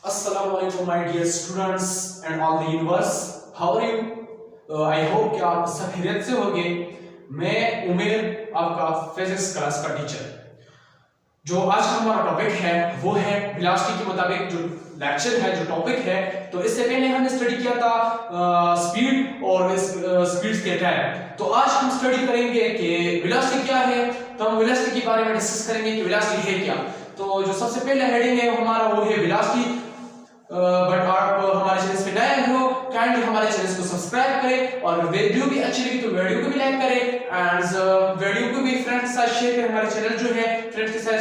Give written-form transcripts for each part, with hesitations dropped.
Assalamu alaikum my dear students and all the universe. How are you? I hope कि आप सब खैरियत से होंगे। मैं उमेर आपका फिजिक्स क्लास का टीचर। जो आज का हमारा टॉपिक है वो है वेलोसिटी के मुताबिक जो लेक्चर है, जो टॉपिक है। तो इससे पहले हमने स्टडी किया था स्पीड और स्पीड्स के टाइम। तो आज हम स्टडी करेंगे कि वेलोसिटी क्या है। तो हम वेलोसिटी के बारे में डिस्कस करेंगे कि वेलोसिटी है क्या। तो जो सबसे पहले हेडिंग है हमारा वो है वेलोसिटी। बट आप हमारे चैनल पे नए हो, काइंडली हमारे चैनल को सब्सक्राइब करें और वीडियो भी अच्छी लगी तो वीडियो को भी लाइक करें एंड वीडियो को भी फ्रेंड्स के साथ शेयर करें। हमारे चैनल जो है फ्रेंड्स के साथ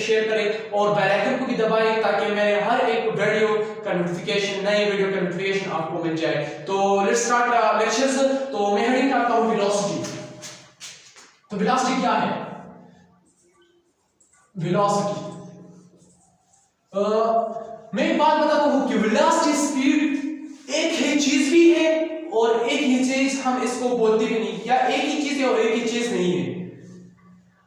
शेयर करें और बेल आइकन को भी दबाएं ताकि मेरे हर एक वीडियो का नोटिफिकेशन, नए वीडियो का नोटिफिकेशन आपको मिल जाए। तो लेट्स स्टार्ट लेक्चर्स। तो मैं हेडिंग करता हूं वेलोसिटी। तो वेलोसिटी क्या है? वेलोसिटी मैं एक बात बताता हूं कि वेलोसिटी स्पीड एक ही चीज भी है और एक ही चीज हम इसको बोलते भी नहीं, या एक ही चीज है और एक ही चीज नहीं है।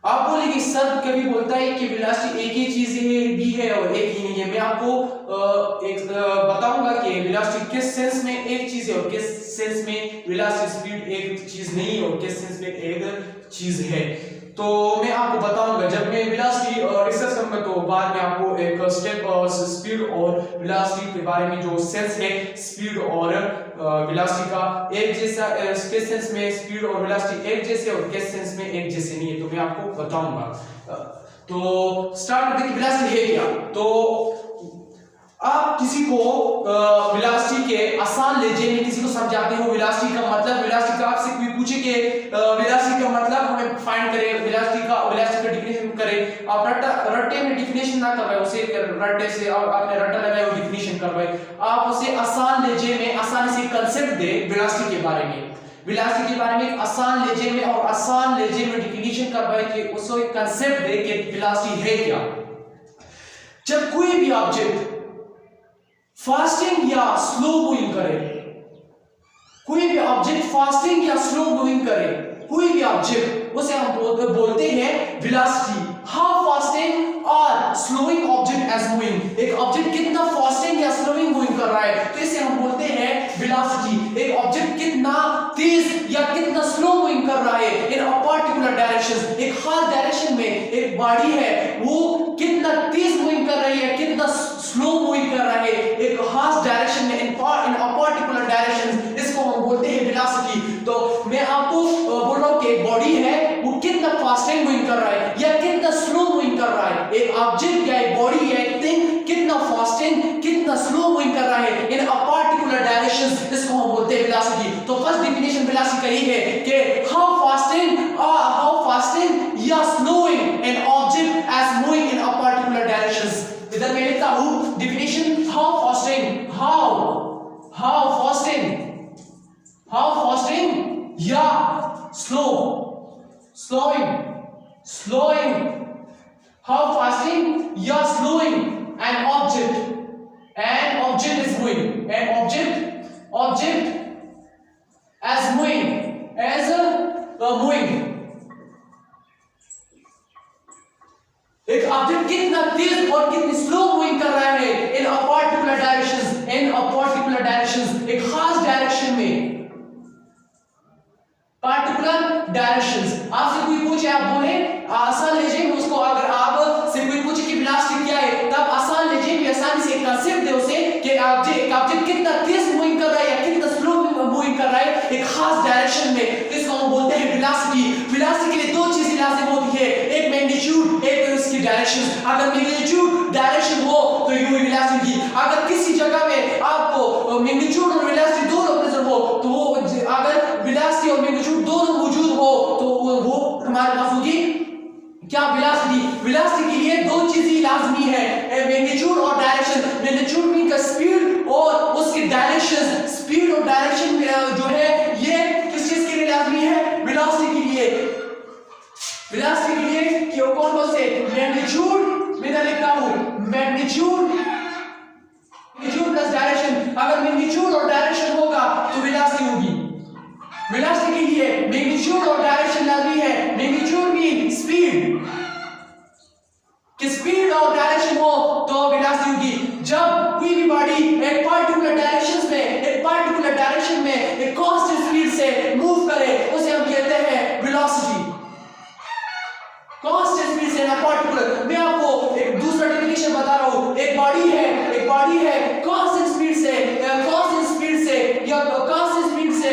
आप बोलेंगे सर कभी बोलता है कि वेलोसिटी एक ही चीज है भी है और एक ही नहीं है। मैं आपको एक बताऊंगा कि वेलोसिटी किस सेंस में एक चीज है और किस सेंस में वेलोसिटी स्पीड एक चीज नहीं है और किस सेंस में एक चीज है। तो मैं आपको बताऊंगा जब मैं वेलोसिटी डिस्कस करूंगा तो बाद में आपको एक स्टेप स्पीड और वेलोसिटी के बारे में जो सेंस है स्पीड और वेलोसिटी का एक जैसा, किस सेंस में स्पीड और वेलोसिटी एक जैसे और किस सेंस में एक जैसे नहीं है, तो मैं आपको बताऊंगा। तो स्टार्ट करते हैं कि वेलोसिटी है क्या। तो आप किसी को वेलोसिटी के आसान लहजे में किसी को समझाते हो वेलोसिटी का मतलब, वेलोसिटी का आपसे कोई पूछे कि वेलोसिटी का मतलब हमें फाइंड करें, वेलोसिटी का डिफिनेशन करें। आप रट्टे में डिफिनेशन ना करवाए उसे, रट्टे से आपने रट्टा लगाया वो डिफिनेशन करवाए। आप उसे आसान लहजे में आसानी से कांसेप्ट दे वेलोसिटी के बारे में, वेलोसिटी के बारे में एक आसान लहजे में और आसान लहजे में डिफिनेशन करवाए कि उसको एक कांसेप्ट दे कि वेलोसिटी है क्या। जब कोई भी ऑब्जेक्ट फास्टिंग या स्लो मूविंग करे, कोई भी ऑब्जेक्ट फास्टिंग या स्लो मूविंग करे, कोई भी ऑब्जेक्ट, उसे हम बोलते हैं वेलोसिटी। हाउ फास्टिंग और स्लोइंग ऑब्जेक्ट एज मूविंग, एक ऑब्जेक्ट कितना फास्टिंग या स्लोइंग मूविंग कर रहा है तो इसे हम बोलते हैं वेलोसिटी। एक ऑब्जेक्ट कितना तेज या कितना स्लो मूविंग कर रहा है इन अ पर्टिकुलर डायरेक्शन, एक खास डायरेक्शन में एक बॉडी है वो कितना तेज मूविंग कर रही है, कितना स्लो मूविंग कर रहा है एक खास डायरेक्शन में इन अ पर्टिकुलर डायरेक्शन, इसको हम बोलते हैं वेलोसिटी। तो मैं आपको बोल रहा हूं कि एक बॉडी है वो कितना फास्टिंग मूविंग कर रहा है या कितना स्लो मूविंग कर रहा है, एक ऑब्जेक्ट या एक बॉडी या एक थिंग कितना फास्टिंग कितना स्लो मूविंग कर रहा है इन अ पर्टिकुलर डायरेक्शन, इसको हम बोलते हैं वेलोसिटी। तो फर्स्ट डेफिनेशन वेलोसिटी का ये है कि how fasting or slowing an object as moving in a particular directions. इधर मैं लिखता हूं definition, how fasting or slowing, how fasting या slowing an object is moving, an object as moving, एक ऑब्जेक्ट कितना तेज और कितनी स्लो मूविंग कर रहा है इन अ पर्टिकुलर डायरेक्शंस, एक खास डायरेक्शन में, पर्टिकुलर डायरेक्शंस। आपसे कोई पूछे, आप बोले आसान लहजे में उसको, अगर आप से कोई पूछे कि वेलोसिटी क्या है तब आसान लहजे में आसानी से एक कांसेप्ट दे उसे कि एक ऑब्जेक्ट कितना तेज मूविंग कर रहा है या कितना स्लो मूविंग कर रहा है एक खास डायरेक्शन में, इसको हम बोलते हैं वेलोसिटी। वेलोसिटी के लिए दो चीजें लाजिम होती है, एक मैग्नीट्यूड, एक उसकी डायरेक्शन। अगर मैग्नीट्यूड डायरेक्शन हो तो ये हुई वेलोसिटी। अगर किसी जगह में आपको मैग्नीट्यूड और वेलोसिटी दोनों प्रेजेंट हो तो वो, अगर वेलोसिटी और मैग्नीट्यूड दोनों मौजूद हो तो वो हमारे पास होगी क्या, वेलोसिटी। वेलोसिटी के लिए दो चीजें लाजमी है, मैग्नीट्यूड और डायरेक्शन। मैग्नीट्यूड मीन का स्पीड और उसकी डायरेक्शन, स्पीड और डायरेक्शन जो है ये किस चीज के लिए लाजमी है, वेलोसिटी के लिए। वेलोसिटी के लिए क्यों, कौन से मैग्नीट्यूड, मैं लिखता हूं मैग्नीट्यूड प्लस डायरेक्शन। अगर मैग्नीट्यूड और डायरेक्शन होगा तो वेलोसिटी होगी। वेलोसिटी के लिए मैग्नीट्यूड और डायरेक्शन लाजमी है। मैग्नीट्यूड मीन स्पीड, कि स्पीड और डायरेक्शन हो तो वेलोसिटी होगी। जब पार्टिकुलर। मैं आपको एक दूसरा डेफिनेशन बता रहा हूँ। एक बॉडी है कांस्टेंट स्पीड से या कांस्टेंट स्पीड से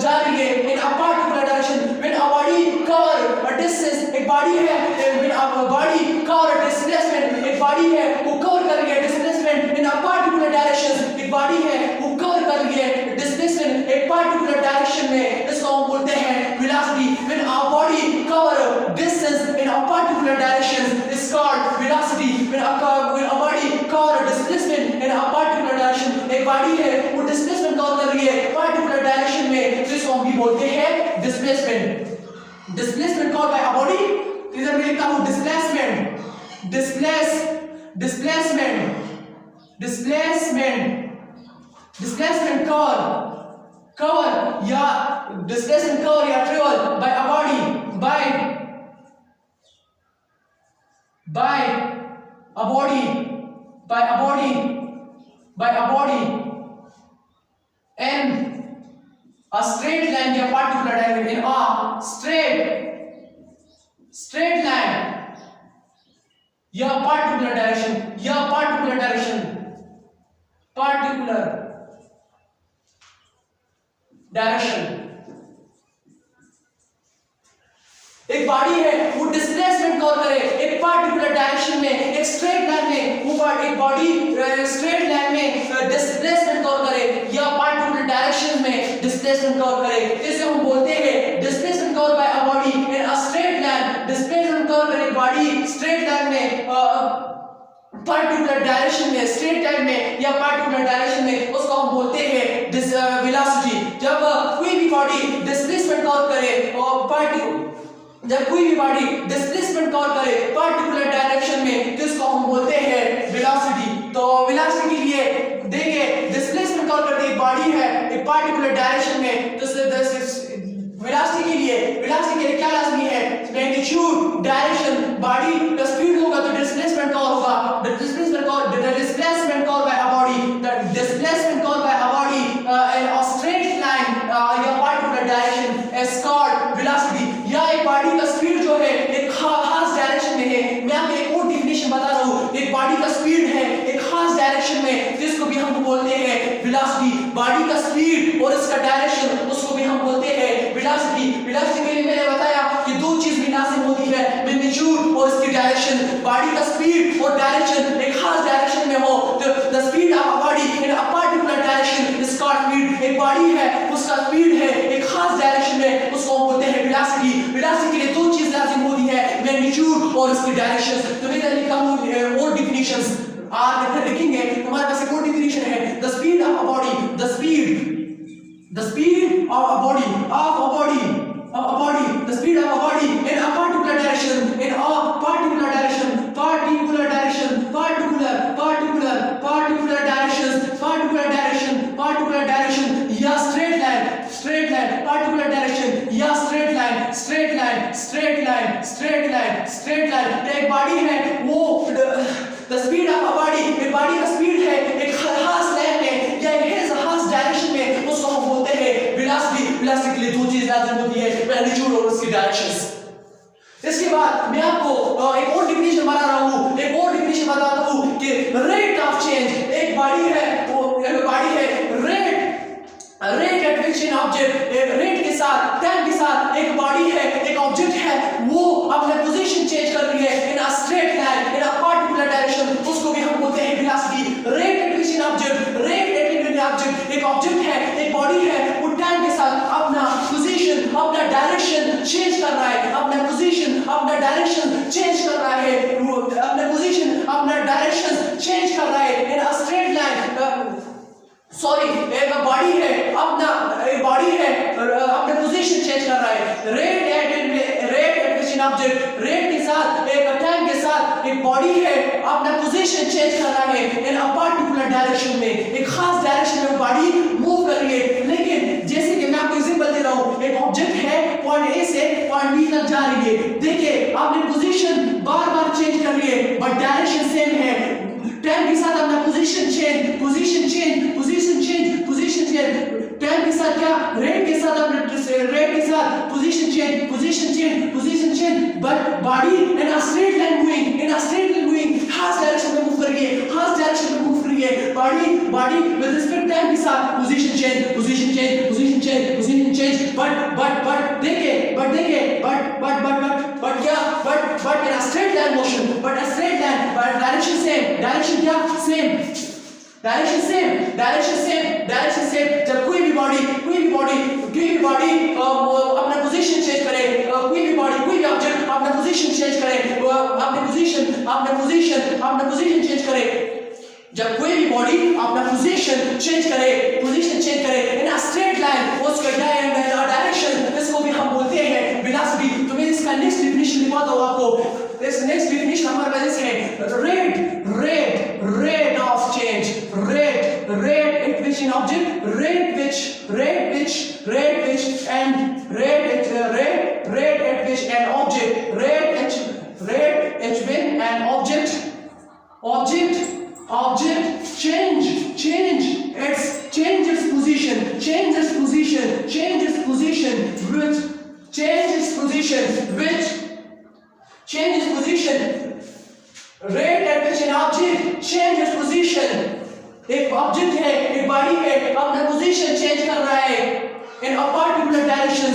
जा रही है in a particular direction. When a body cover a distance, एक बॉडी है when a body cover a displacement, एक बॉडी है वो कवर कर रही है displacement in a particular direction, एक बॉडी है वो कवर कर रही है डिस्प्लेसमेंट एक पार्टिकुलर डायरेक्शन में, इसको हम बोलते हैं velocity. When a body cover distance in a particular direction is called velocity. When a body cover displacement in a particular direction, एक बॉडी है वो डिस्प्लेसमेंट कवर कर रही है पार्टिकुलर डायरेक्शन में, जिसको हम भी बोलते हैं displacement. Displacement called by a body, इधर मैं लिखता हूं डिस्प्लेसमेंट, डिस्प्लेसमेंट कवर या डिस्प्लेसमेंट कवर या travel by a body by a body in a straight line या particular direction, in a straight line या particular direction एक बॉडी है वो डिस्प्लेसमेंट कवर करे एक पार्टिकुलर डायरेक्शन में, एक स्ट्रेट लाइन में वो एक बॉडी स्ट्रेट लाइन में डिस्प्लेसमेंट कवर करे या पार्टिकुलर डायरेक्शन में डिस्प्लेसमेंट कवर करे, इसे हम बोलते हैं displacement cover by a body in a straight line. Displacement cover करे बॉडी स्ट्रेट लाइन में पार्टिकुलर डायरेक्शन में, स्ट्रेट लाइन में या पार्टिकुलर डायरेक्शन में, उसको हम बोलते हैं वेलोसिटी। जब कोई भी बॉडी डिस्प्लेसमेंट कवर करे और जब कोई भी बॉडी डिस्प्लेसमेंट कवर करे पार्टिकुलर डायरेक्शन में, तो इसको हम बोलते हैं वेलोसिटी। तो वेलोसिटी के लिए देखिए डिस्प्लेसमेंट कवर करते एक बॉडी है एक पार्टिकुलर डायरेक्शन में, तो वेलोसिटी के लिए क्या लाजमी है? मैग्नीट्यूड, डायरेक्शन, बॉडी का स्पीड होगा तो डिस्प्लेसमेंट कवर होगा। Displacement cover by a body, the displacement cover by a body in a straight line या particular direction is called velocity. या एक बॉडी का स्पीड जो है एक खास डायरेक्शन में है, मैं आपको एक और डेफिनेशन बता रहा हूं, एक बॉडी का स्पीड है एक खास डायरेक्शन में, जिसको भी हम बोलते हैं वेलोसिटी। बॉडी का स्पीड और इसका डायरेक्शन, उसको भी हम बोलते हैं वेलोसिटी। वेलोसिटी के लिए मैंने बताया कि दो चीज भी लाजिम होती है, मैग्नीट्यूड और इसकी डायरेक्शन। बॉडी का स्पीड और डायरेक्शन एक खास डायरेक्शन में हो, तो the speed of a body in a particular direction is called speed. एक बॉडी है उसका स्पीड है एक खास डायरेक्शन में, उसको हम बोलते हैं वेलोसिटी। वेलोसिटी के लिए दो चीज लाजिम होती है, मैग्नीट्यूड और इसकी डायरेक्शन। तो मैं इधर लिखा हूं और डेफिनेशंस आप इधर लिखेंगे, हमारे पास एक और डेफिनेशन है, the speed of a body, the speed of a body, the speed of a body in a particular direction, particular directions, particular direction या straight line, particular direction या straight line। एक बॉडी है वो the speed of a body, एक body का speed है एक खास लाइन में या एक खास डायरेक्शन में, उसको हम बोलते हैं वेलोसिटी। वेलोसिटी के लिए दो चीज लाजिम होती है, मैग्नीट्यूड और उसकी डायरेक्शंस। इसके बाद मैं आपको एक और डेफिनेशन बताता हूं कि रेट ऑफ चेंज। एक बॉडी है rate at which an object, rate के साथ टाइम के साथ एक बॉडी है एक ऑब्जेक्ट है वो अपना पोजीशन चेंज कर रही है in a straight line in a particular direction, उसको भी हम बोलते हैं velocity. Rate at which an object, एक ऑब्जेक्ट है एक बॉडी है वो टाइम के साथ अपना पोजीशन अपना डायरेक्शन चेंज कर रहा है, अपना पोजीशन अपना डायरेक्शन चेंज कर रहा है, अपना पोजीशन अपना डायरेक्शन चेंज कर रहा है इन अ स्ट्रेट लाइन। एक बॉडी है अपना पोजीशन चेंज कर रहा है। Rate at which an object, rate के साथ एक टाइम के साथ एक बॉडी है अपना पोजीशन चेंज कर रहा है इन अ पार्टिकुलर डायरेक्शन में, एक खास डायरेक्शन में बॉडी मूव कर रही है। लेकिन जैसे कि मैं आपको एग्जांपल दे रहा हूं, एक ऑब्जेक्ट है पॉइंट ए से पॉइंट बी तक जा रही है, देखिए आपने पोजीशन बार-बार चेंज कर रही है बट डायरेक्शन सेम है। टाइम के साथ अपना पोजीशन चेंज टाइम टाइम के साथ क्या रेट के साथ अपने रेट के साथ position change but body in a straight line moving half direction में मूव कर रही है बॉडी विद रिस्पेक्ट टाइम के साथ पोजीशन चेंज बट देखिए but in a straight line motion but direction same जब कोई भी बॉडी अपना पोजीशन चेंज करे कोई भी ऑब्जेक्ट अपना पोजीशन चेंज करे जब कोई भी बॉडी अपना पोजीशन चेंज करे इन अ स्ट्रेट लाइन उसका डायरेक्शन इसको भी हम बोलते हैं वेलोसिटी। तो मैं इसका नेक्स्ट डेफिनेशन लिखवाता हूं आपको। इस नेक्स्ट डेफिनेशन हमारे पास है rate of change rate at which an object rate at which an object change its position rate at which an object changes position। एक ऑब्जेक्ट है, एक बॉडी है, अपना पोजीशन चेंज कर रहा है in a particular direction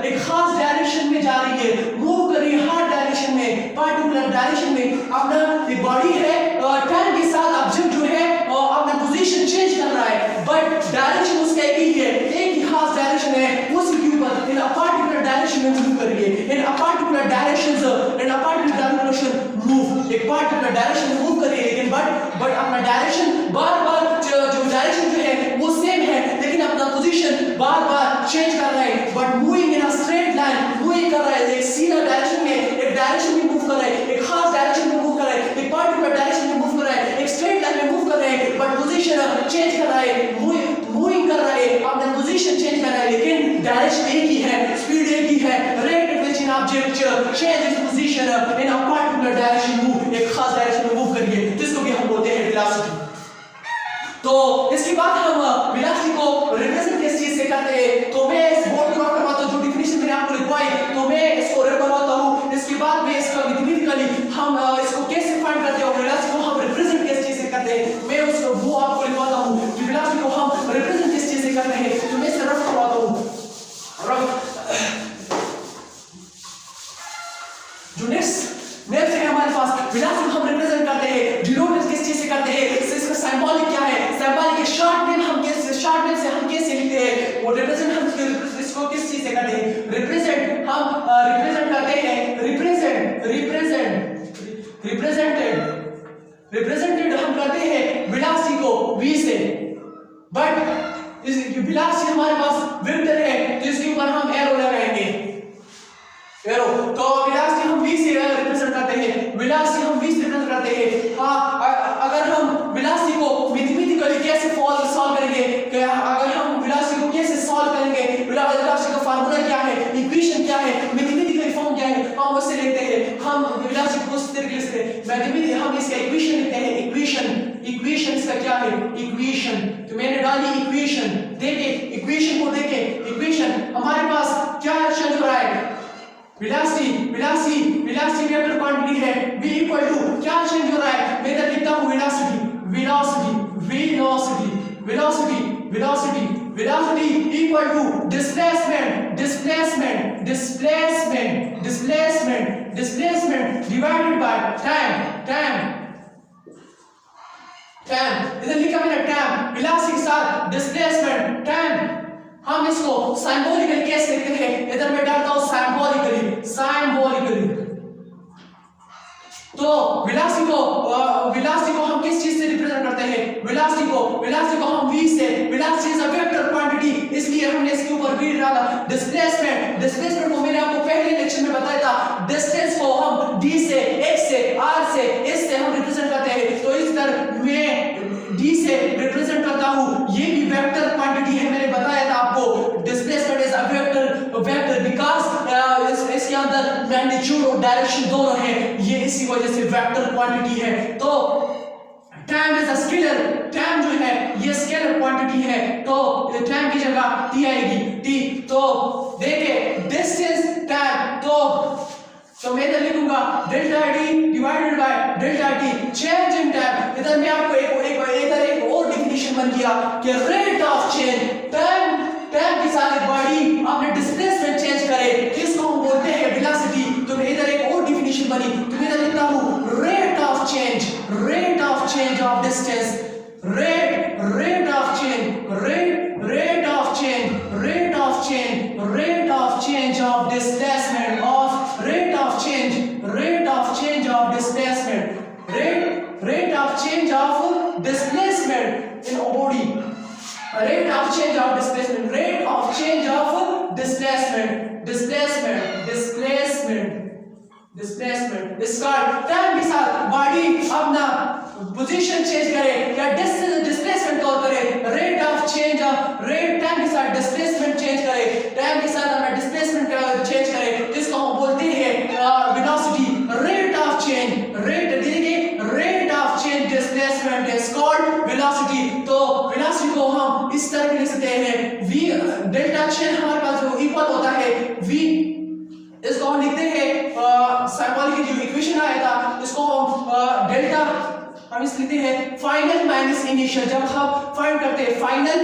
एक खास डायरेक्शन में जा रही है, मूव कर रही है हर डायरेक्शन में, पार्टिकुलर डायरेक्शन में। अपना एक बॉडी है, टाइम के साथ ऑब्जेक्ट जो है अपना पोजीशन चेंज कर रहा है बट डायरेक्शन उसका एक ही है, एक ही खास डायरेक्शन है, उसी के ऊपर इन अ पार्टिकुलर डायरेक्शन में मूव कर रही है। In a particular direction move, एक पार्टिकुलर डायरेक्शन में मूव कर रही है, लेकिन बट अपना डायरेक्शन बार-बार जो डायरेक्शन जो है वो सेम है, लेकिन अपना पोजीशन बार-बार चेंज कर रहा है but moving in a straight line, moving कर रहा है एक सीधा डायरेक्शन में, एक डायरेक्शन में मूव कर रहा है, एक खास डायरेक्शन में मूव कर रहा है, एक पार्टिकुलर डायरेक्शन में मूव कर रहा है, एक स्ट्रेट लाइन में मूव कर रहा है बट पोजीशन चेंज कर रहा है, मूविंग कर रहा है, अपना पोजीशन चेंज कर रहा है, लेकिन डायरेक्शन एक ही है, स्पीड एक ही है। Rate at which an object change its position in a particular direction move, एक खास डायरेक्शन में मूव करिए, जिसको भी हम बोलते हैं वेलोसिटी। तो इसके बाद हम वेलोसिटी को रिप्रेजेंट किस चीज से करते हैं, तो मैं इस बोर्ड को करवाता हूं, जो डेफिनेशन मैंने आपको लिखवाई तो मैं इसको रेड करवाता हूं। इसके बाद मैं इसका मैथमेटिकली हम इसको कैसे फाइंड करते हैं, वेलोसिटी को हम रिप्रेजेंट किस चीज से करते हैं, मैं उसको वो आपको लिखवाता हूं कि वेलोसिटी को हम रिप्रेजेंट किस चीज से करते हैं। तो मैं इसे रफ करवाता हूं। जो नेक्स्ट है हमारे पास वेलोसिटी हम रिप्रेजेंट करते हैं, डिनोट किस चीज से करते हैं, इसका सिंबॉलिक क्या है, सिंबॉलिक के शॉर्ट नेम से हम कैसे लिखते हैं, वो रिप्रेजेंट हम इसको किस चीज से करते हैं, रिप्रेजेंट हम रिप्रेजेंट करते हैं, रिप्रेजेंटेड हम करते हैं वेलोसिटी को v से, बट इस वेलोसिटी हमारे पास वेक्टर है तो इसके ऊपर हम एरो लगाएंगे, एरो। तो वेलोसिटी हम v से रिप्रेजेंट करते हैं, अगर हम वेलोसिटी को मैथमेटिकली कैसे सॉल्व करेंगे, अगर हम वेलोसिटी को कैसे सॉल्व करेंगे, वेलोसिटी का फार्मूला क्या है, इक्वेशन क्या है, मैथमेटिकल फॉर्म क्या है, हम उससे लिखते हैं। हम वेलोसिटी को इस तरीके से मैथमेटिकली हम इसका इक्वेशन लिखते हैं, इक्वेशन इसका क्या है, इक्वेशन। तो मैंने डाली इक्वेशन, देखिए इक्वेशन को देखिए, इक्वेशन हमारे पास क्या चेंज हो रहा है, वेलोसिटी वेक्टर क्वांटिटी है, v इक्वल टू क्या चेंज हो रहा है, मैं इधर लिखता हूं velocity equal to displacement divided by time. इधर लिखा मैंने टाइम, वेलोसिटी के साथ डिस्प्लेसमेंट टाइम। हम इसको सिंबॉलिकली कैसे लिखते हैं, इधर मैं डालता हूं सिंबॉलिकली। तो वेलोसिटी को हम किस चीज से रिप्रेजेंट करते हैं, वेलोसिटी को हम v से, velocity is a vector quantity, इसलिए हमने इसके ऊपर v डाला। डिस्प्लेसमेंट को मैंने आपको पहले लेक्चर में बताया था, डिस्टेंस को हम d से, x से, r से, s से हम रिप्रेजेंट करते हैं। तो इस तरह मैं d से रिप्रेजेंट करता हूं, ये भी वेक्टर क्वांटिटी है, मैंने बताया था आपको। Displacement is a vector because इसके अंदर मैग्नीट्यूड और डायरेक्शन दोनों है, ये इसी वजह से वेक्टर क्वांटिटी है। तो time is a scalar, time जो है ये स्केलर क्वांटिटी है, तो टाइम की जगह टी आएगी, टी। तो देखिए डिस्टेंस टाइम, तो मैं इधर लिखूंगा delta T divided by delta T change in time. इधर मैं आपको एक और डिफिनेशन बन गया कि रेट ऑफ चेंज, टाइम के साथ बॉडी आपने डिस्प्लेसमेंट चेंज करे किसको हम बोलते हैं वेलोसिटी। तो मैं इधर एक और डिफिनेशन बनी, तो मैं इधर लिखता हूं rate of change of distance, rate of change of displacement in a body, rate of change of displacement इसका टाइम के साथ बॉडी अपना पोजीशन चेंज करे या डिस्प्लेसमेंट तौर करे, रेट टाइम के साथ डिस्प्लेसमेंट चेंज करे, टाइम के साथ अपना डिस्प्लेसमेंट चेंज करे, जिसको हम बोलते हैं velocity. Rate of change displacement is called velocity. तो वेलोसिटी को हम इस तरह लिख सकते हैं, v डेल्टा चेंज हमारे पास जो इक्वल होता है v, इसको हम लिखते हैं साइकोलॉजी की जो इक्वेशन आया था, इसको डेल्टा हम इस लिखते हैं फाइनल माइनस इनिशियल। जब हम फाइंड करते हैं final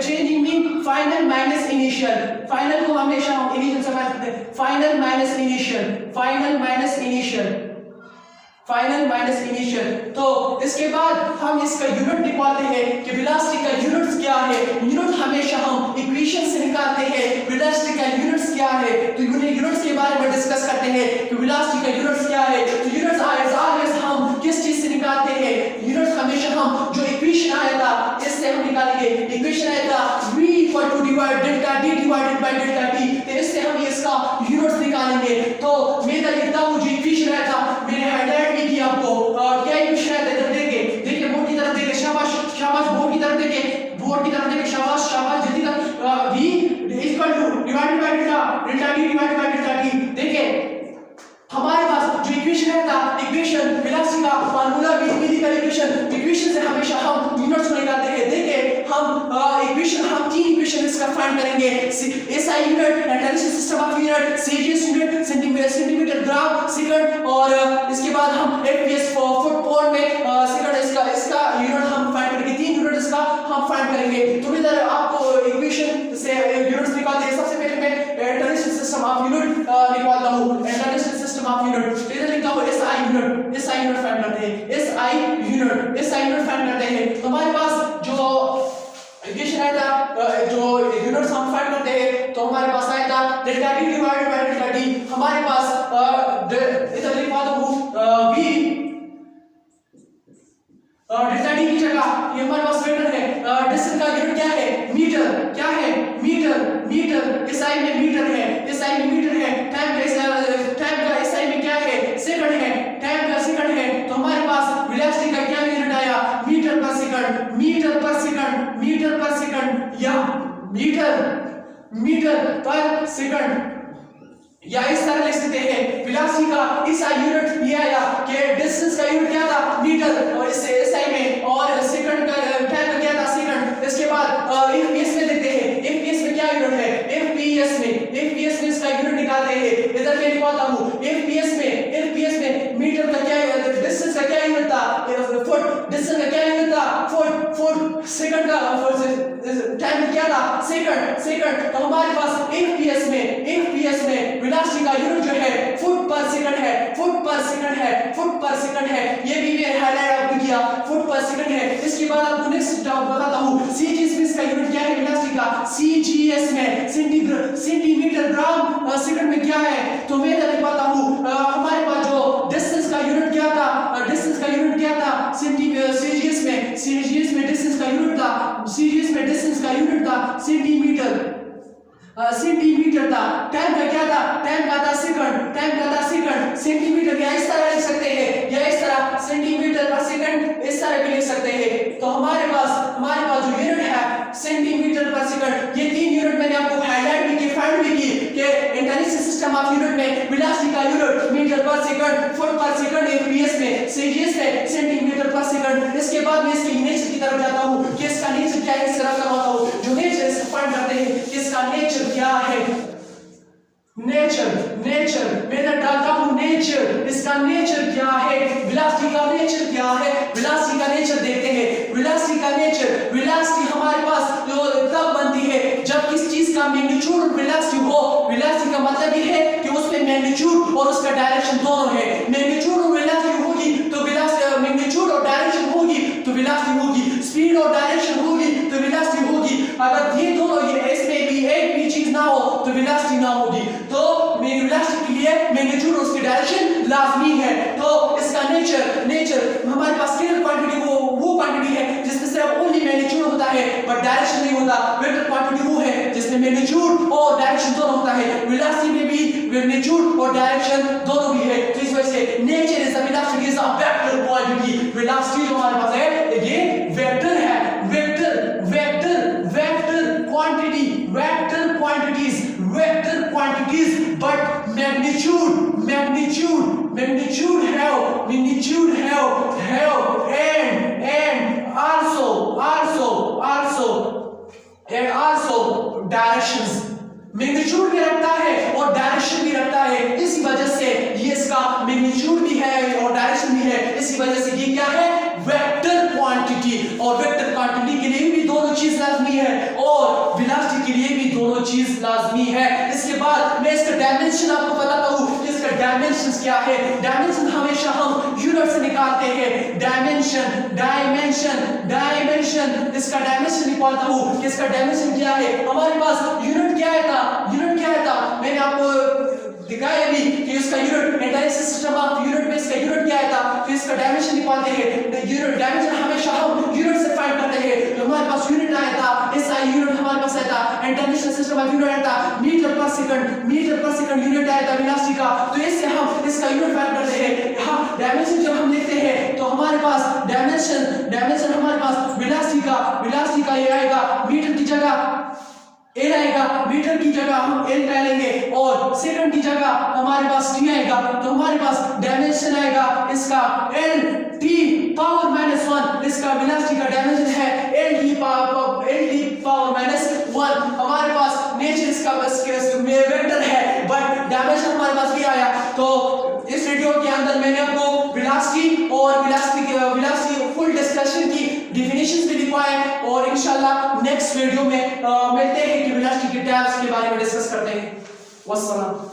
changing mean final minus initial, final को हमेशा हम इनिशियल से करते हैं, फाइनल माइनस इनिशियल। तो इसके बाद हम इसका यूनिट निकालते हैं कि वेलोसिटी का यूनिट्स क्या है। यूनिट हमेशा हम इक्वेशन से निकालते हैं, वेलोसिटी का यूनिट्स क्या है। तो यूनिट्स के बारे में डिस्कस करते हैं कि वेलोसिटी का यूनिट्स क्या है। तो यूनिट्स ऑलवेज हम किस चीज से निकालते हैं, यूनिट्स हमेशा हम जो इक्वेशन आया था इससे हम निकालेंगे। इक्वेशन आया था v delta t divided by delta t, तो इससे हम इसका यूनिट्स निकालेंगे। तो मैं इधर लिखता हूं जो इक्वेशन आया था, मैंने हाइलाइट भी किया आपको, क्या इक्वेशन आया था इधर देखिए बोर्ड की तरफ देखिए, शाबाश बोर्ड की तरफ देखिए, शाबाश जल्दी कर, v equal two divided by delta t divided by delta t। देखिए हमारे पास जो इक्वेशन है था, इक्वेशन वेलोसिटी का फार्मूला न्यूमेरिकल इक्वेशन से हमेशा हम यूनिट्स को निकालते हैं। देखिए हम तीन इक्वेशन इसका फाइंड करेंगे, SI unit, international system of unit, CGS unit centimetre gram second, और इसके बाद हम एफपीएस फुट पोर्ट में सेकंड इसका यूनिट हम फाइंड करेंगे। तीन यूनिट इसका हम फाइंड करेंगे। तो इधर आपको इक्वेशन से यूनिट्स निकालते हैं। सबसे पहले मैं इंटरनेशनल सिस्टम ऑफ यूनिट निकालता हूं, इंटरनेशनल सिस्टम ऑफ यूनिट। इधर लिखता हूं एसआई यूनिट फाइंड करते हैं, एसआई यूनिट फाइंड करते हैं। तो हमारे पास जो इक्वेशन आया था, जो यूनिट्स हम फाइंड करते हैं, तो हमारे पास आया था delta t divided by delta t। हमारे पास इधर लिखवा दो v डेल्टा t की जगह ये हमारे पास मीटर है, डिस्टेंस का यूनिट क्या है, मीटर। एसआई में मीटर है, टाइम का एसआई में क्या है, सेकंड है, टाइम का सेकंड है। तो हमारे पास वेलोसिटी का क्या यूनिट आया, मीटर पर सेकंड या मीटर पर सेकंड, या इस तरह लिख सकते हैं वेलोसिटी का एसआई यूनिट ये आया कि डिस्टेंस का यूनिट क्या था, मीटर, और इससे एसआई में, और सेकंड का टाइम का क्या था, सेकंड। इसके बाद एफपीएस में देखते हैं, एफपीएस में क्या यूनिट है, एफपीएस में इसका यूनिट निकालते हैं। इधर मैं लिखवाता हूं एफपीएस में मीटर का क्या डिस्टेंस का क्या यूनिट था, फुट, डिस्टेंस का क्या यूनिट था, फुट, सेकंड का टाइम क्या था, सेकंड। तो हमारे पास एफपीएस में वेलोसिटी का यूनिट जो है फुट पर सेकंड है। ये भी मैंने हाईलाइट आपको किया, फुट पर सेकंड है। इसके बाद आपको नेक्स्ट बताता हूं सीजीएस में इसका यूनिट क्या है वेलोसिटी का, सीजीएस में सेंटीमीटर ग्राम सेकंड में क्या है। तो मैं इधर लिखवाता हूं हमारे पास जो डिस्टेंस का यूनिट क्या था, सीजीएस में डिस्टेंस का यूनिट था सेंटीमीटर था। टाइम का क्या था, टाइम का था सेकंड, सेंटीमीटर, या इस तरह लिख सकते हैं, या इस तरह सेंटीमीटर पर सेकंड, इस तरह भी लिख सकते हैं। तो हमारे पास जो यूनिट है सेंटीमीटर पर सेकंड, ये तीन यूनिट मैंने आपको हाईलाइट भी की, फाइंड भी की कि इंटरनेशनल सिस्टम ऑफ यूनिट में वेलोसिटी का यूनिट मीटर पर सेकंड, फुट पर सेकंड, एफपीएस में, सीजीएस में सेंटीमीटर पर सेकंड। इसके तरफ जाता हूँ कि इसका नेचर क्या है, इस तरफ करवाता हूँ। जो नेचर इसको पॉइंट करते हैं कि इसका नेचर क्या है, नेचर नेचर मैं डालता हूँ नेचर, इसका नेचर क्या है, वेलोसिटी का नेचर क्या है, वेलोसिटी का नेचर देखते हैं। वेलोसिटी का नेचर, वेलोसिटी हमारे पास जो तब बनती है जब किस चीज का मैग्नीट्यूड और वेलोसिटी हो। वेलोसिटी का मतलब ये है कि उसमें मैग्नीट्यूड और उसका डायरेक्शन दोनों है। मैग्नीट्यूड और वेलोसिटी होगी तो वेलोसिटी, मैग्नीट्यूड और डायरेक्शन होगी तो वेलोसिटी होगी, स्पीड और डायरेक्शन होगी तो वेलोसिटी होगी। अगर ये दोनों, ये इसमें भी एक भी चीज ना हो तो वेलोसिटी ना होगी। तो वेलोसिटी के लिए मैग्नीट्यूड और उसकी डायरेक्शन लाजमी है। तो इसका नेचर, नेचर हमारे पास स्केलर क्वांटिटी वो क्वांटिटी है जिसमें सिर्फ ओनली मैग्नीट्यूड होता है बट डायरेक्शन नहीं होता। वेक्टर क्वांटिटी वो है जिसमें मैग्नीट्यूड और डायरेक्शन दोनों होता है। वेलोसिटी में भी मैग्नीट्यूड और डायरेक्शन दोनों भी है। तो इस वजह से nature is the velocity is a vector quantity. Velocity जो हमारे पास है ये वेक्टर है, vector vector vector quantity, vector quantities, vector quantities. But magnitude and also directions। Magnitude भी रखता है और डायरेक्शन भी रखता है। इसी वजह से ये इसका मैग्नीट्यूड भी है और डायरेक्शन भी है। इसी वजह से ये क्या है, वेक्टर क्वांटिटी। और वेक्टर क्वांटिटी के लिए भी दोनों चीज लाजमी है और वेलोसिटी के लिए भी दोनों चीज लाजमी है। इसके बाद मैं इसका डायमेंशन आपको बताता हूँ कि इसका डायमेंशंस क्या है। डायमेंशन हमेशा हम यूनिट से निकालते हैं। डायमेंशन डायमेंशन डायमेंशन, इसका डायमेंशन निकालता हूँ कि इसका डायमेंशन क्या है। हमारे पास यूनिट क्या है था, यूनिट क्या है था, मैंने आपको दिखाया भी कि इसका unit international system of unit में इसका यूनिट क्या है था। तो इसका डायमेंशन निकालते हैं। यूनिट डायमेंशन हमेशा हम यूनिट से फाइंड करते हैं। तो हमारे पास यूनिट आया था, इसका यूनिट हमारे पास आया था, इंटरनेशनल सिस्टम ऑफ यूनिट आया था मीटर पर सेकंड यूनिट आया था वेलोसिटी का। तो इससे हम इसका यूनिट फाइंड करते हैं। यहाँ डायमेंशन जब हम लिखते हैं तो हमारे पास डायमेंशन हमारे पास वेलोसिटी का ये आएगा, मीटर की जगह एल आएगा, मीटर की जगह हम एल डालेंगे और सेकंड की जगह हमारे पास टी आएगा। तो हमारे पास डायमेंशन आएगा इसका एल टी पावर -1। इसका वेलोसिटी का डायमेंशन है एल टी पावर -1। हमारे पास नेचर इसका वेक्टर है बट डायमेंशन हमारे पास भी आया। तो इस वीडियो के अंदर मैंने आपको वेलोसिटी और वेलोसिटी फुल डिस्कशन की डेफिनेशंस भी दिखाए और इंशाल्लाह नेक्स्ट वीडियो में मिलते हैं कि वेलोसिटी के टाइप्स के बारे में डिस्कस करते हैं। वस्सलाम।